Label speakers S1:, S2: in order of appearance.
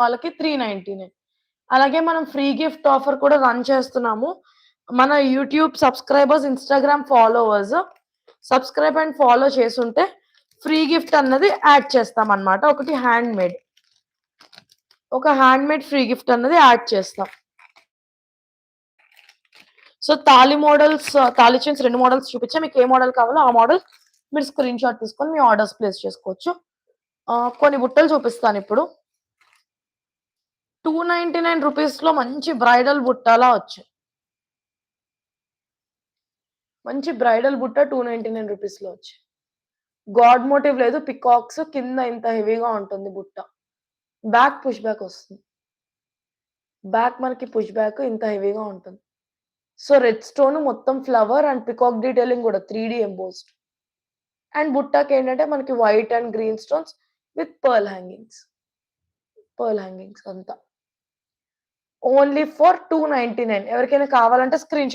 S1: వాళ్ళకి 399. అలాగే మనం ఫ్రీ గిఫ్ట్ ఆఫర్ కూడా రన్ చేస్తున్నాము. మన YouTube subscribers, Instagram followers subscribe and follow చేసుంటే ఫ్రీ గిఫ్ట్ అన్నది యాడ్ చేస్తామన్నమాట. ఒకటి హ్యాండ్‌మేడ్. ఒక హ్యాండ్‌మేడ్ ఫ్రీ గిఫ్ట్ అన్నది యాడ్ చేస్తాం. సో తాళి మోడల్స్, తాళి చైన్స్ 2 మోడల్స్ చూపించా. మీకు ఏ మోడల్ కావాలో ఆ మోడల్ మీరు స్క్రీన్‌షాట్ తీసుకొని మీ ఆర్డర్స్ ప్లేస్ చేసుకోవచ్చు. కొన్ని బుట్టలు చూపిస్తానిప్పుడు. 299 రూపీస్‌లో మంచి బ్రైడల్ బుట్టలా వచ్చాయి. మంచి బ్రైడల్ బుట్ట 299 రూపీస్‌లో వచ్చాయి. గాడ్ మోటివ్ లేదు. పికాక్స్ కింద ఇంత హెవీగా ఉంటుంది బుట్ట. బ్యాక్ పుష్ బ్యాక్ వస్తుంది. బ్యాక్ మనకి పుష్ బ్యాక్ ఇంత హెవీగా ఉంటుంది. సో రెడ్ స్టోన్ మొత్తం ఫ్లవర్ అండ్ పికాక్ డీటెయిలింగ్ కూడా 3D ఎంబోస్డ్. అండ్ బుట్టకేంటంటే మనకి white and green stones with pearl hangings. Pearl hangings అంతా. Only for 299. ఎవరికైనా కావాలంటే స్క్రీన్‌షాట్